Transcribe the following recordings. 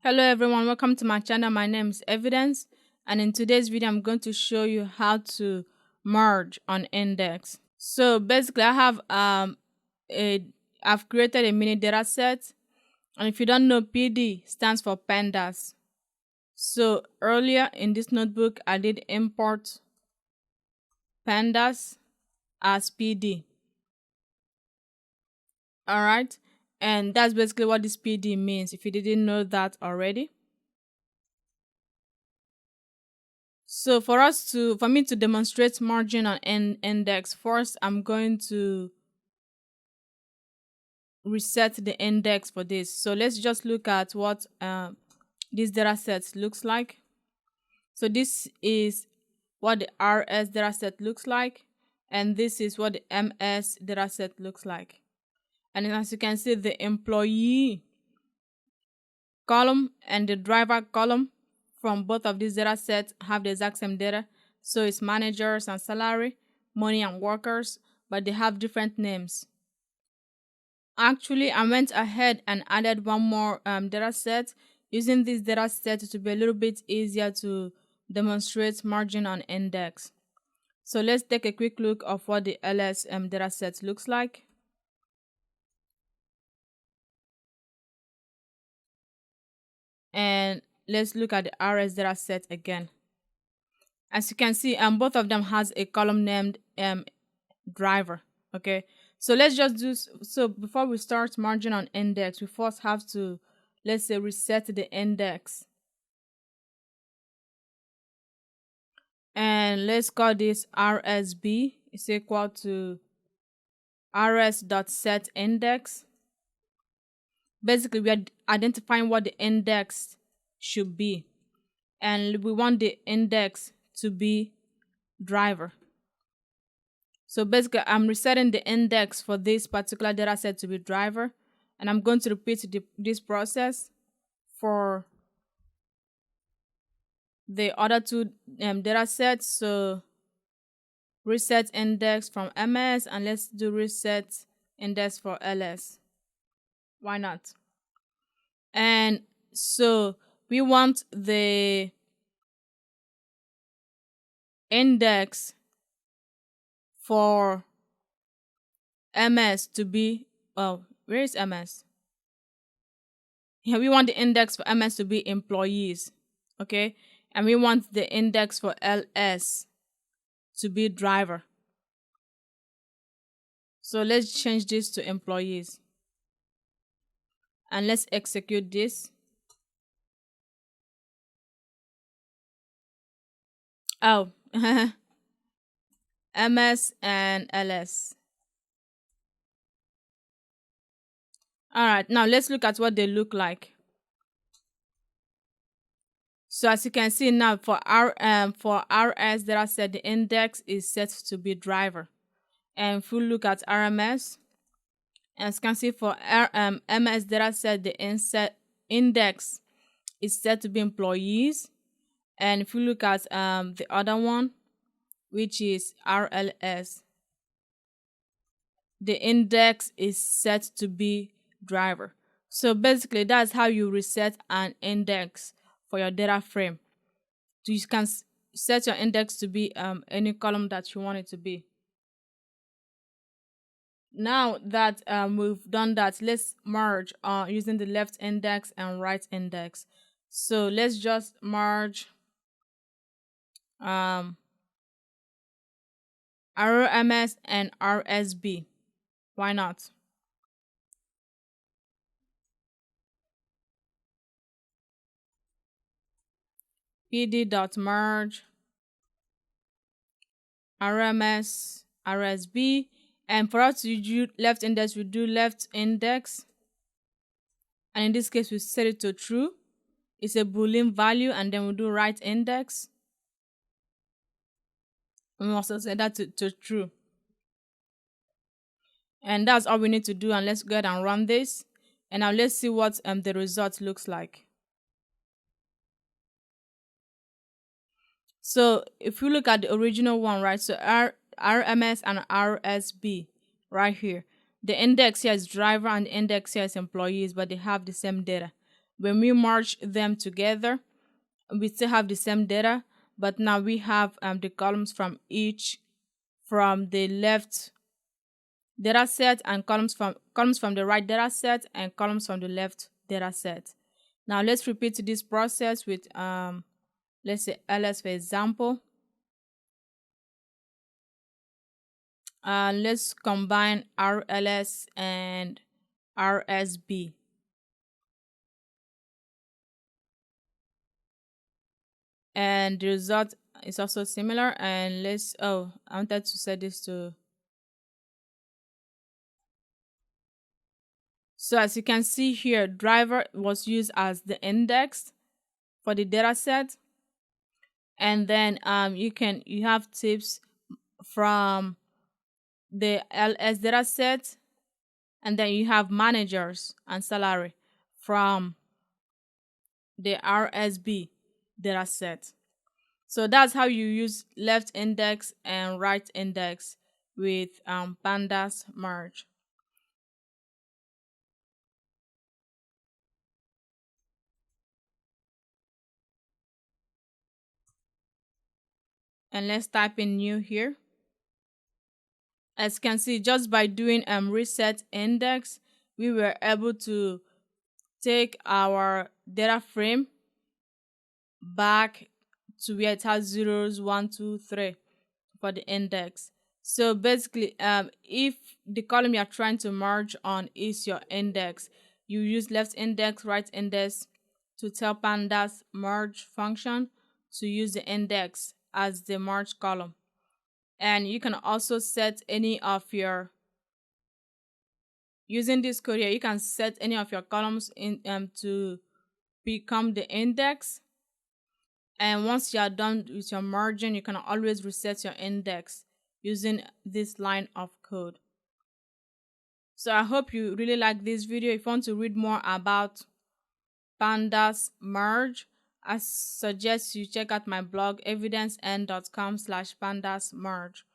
Hello everyone, welcome to my channel. My name is Evidence, and in today's video I'm going to show you how to merge on index. So basically a I've created a mini data set, and if you don't know, PD stands for pandas. So earlier in this notebook I did import pandas as PD. Alright, and that's basically what this PD means if you didn't know that already. So for me to demonstrate margin on index, first I'm going to reset the index for this. So let's just look at what this data set looks like. So this is what the RS data set looks like, and this is what the MS data set looks like. And as you can see, the employee column and the driver column from both of these data sets have the exact same data. So it's managers and salary, money and workers, but they have different names. Actually, I went ahead and added one more data set using this data set to be a little bit easier to demonstrate margin on index. So let's take a quick look of what the LS data set looks like. And let's look at the RS data set again. As you can see, both of them has a column named driver. Okay, so let's just do so before we start margin on index. We first have to, let's say, reset the index, and let's call this RSB is equal to rs.setIndex. Basically, we are identifying what the index should be, and we want the index to be driver. So basically, I'm resetting the index for this particular data set to be driver, and I'm going to repeat this process for the other two data sets. So reset index from MS, and let's do reset index for LS. Why not? And so we want the index for MS to be, oh, where is MS? Here we want the index for MS to be employees, okay? And we want the index for LS to be driver. So let's change this to employees. And let's execute this. Oh, MS and LS. All right, now let's look at what they look like. So as you can see now, for RS data set, the index is set to be driver. And if we look at RMS, as you can see for MS data set, the index is set to be employees. And if you look at the other one, which is RLS, the index is set to be driver. So basically, that's how you reset an index for your data frame. So you can set your index to be any column that you want it to be. Now that we've done that, let's merge using the left index and right index. So let's just merge RMS and RSB. Why not? pd.merge RMS RSB, and for us to do left index, we do left index, and in this case we set it to true. It's a boolean value, and then we do right index, and we also set that to true. And that's all we need to do. And let's go ahead and run this, and now let's see what the result looks like. So if you look at the original one, right, so RMS and RSB right here, the index here is driver and the index here is employees, but they have the same data. when we merge them together, we still have the same data, but now we have the columns from the left data set, and columns from the right data set, and columns from the left data set. Now let's repeat this process with let's say ls, for example. Let's combine rls and rsb. And the result is also similar. And I wanted to set this to, so as you can see here, driver was used as the index for the data set. And then you have tips from the ls data set, and then you have managers and salary from the rsb data set. So that's how you use left index and right index with pandas merge. And let's type in new here. As you can see, just by doing reset index, we were able to take our data frame back to where it has zeros, 1, 2, 3 for the index. So basically, if the column you're trying to merge on is your index, you use left index, right index to tell pandas merge function to use the index as the merge column. And you can also set any of your, using this code here, you can set any of your columns in to become the index. And once you are done with your merging, you can always reset your index using this line of code. So I hope you really like this video. If you want to read more about pandas merge, I suggest you check out my blog evidencen.com/pandas merge.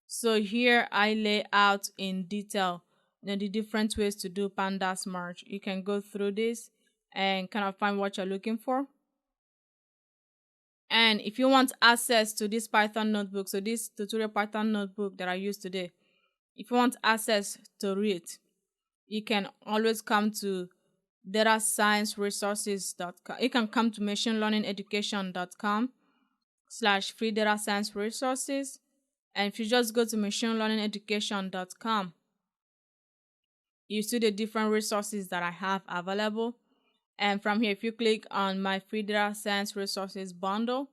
So here I lay out in detail the different ways to do pandas merge. You can go through this and kind of find what you're looking for. And if you want access to this Python notebook, so this tutorial Python notebook that I use today, if you want access to it, you can always come to datascienceresources.com. You can come to machinelearningeducation.com/free data science resources. And if you just go to machinelearningeducation.com, you see the different resources that I have available. And from here, if you click on my free data science resources bundle,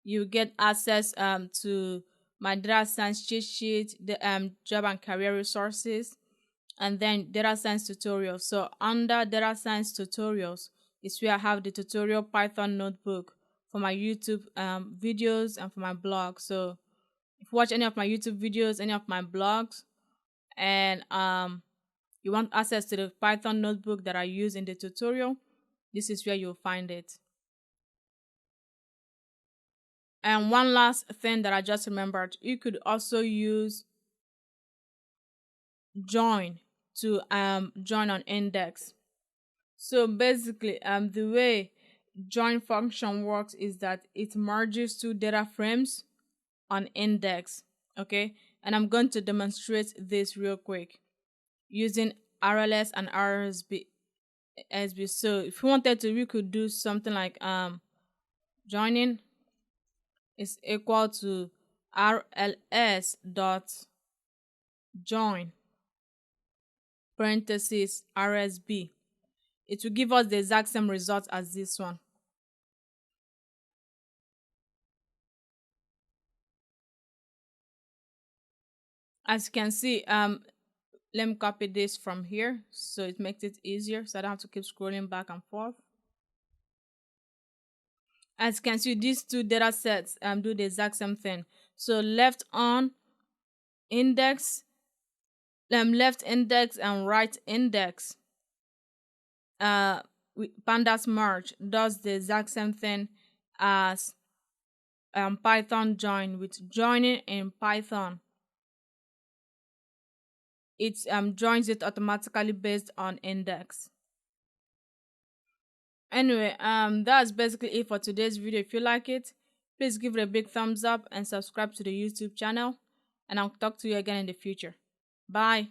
you get access to my data science cheat sheet, the job and career resources, and then data science tutorials. So under data science tutorials is where I have the tutorial Python notebook for my YouTube videos and for my blog. So if you watch any of my YouTube videos, any of my blogs, and you want access to the Python notebook that I use in the tutorial, this is where you'll find it. And one last thing that I just remembered, you could also use join to join on index. So basically, the way join function works is that it merges two data frames on index. Okay, and I'm going to demonstrate this real quick using RLS and RSB. So if you wanted to, we could do something like joining is equal to RLS dot join parentheses RSB. It will give us the exact same result as this one. As you can see, let me copy this from here so it makes it easier, so I don't have to keep scrolling back and forth. As you can see, these two data sets do the exact same thing. So left index and right index, pandas merge does the exact same thing as Python join. With joining in Python, it joins it automatically based on index. Anyway, that's basically it for today's video. If you like it, please give it a big thumbs up and subscribe to the YouTube channel. And I'll talk to you again in the future. Bye.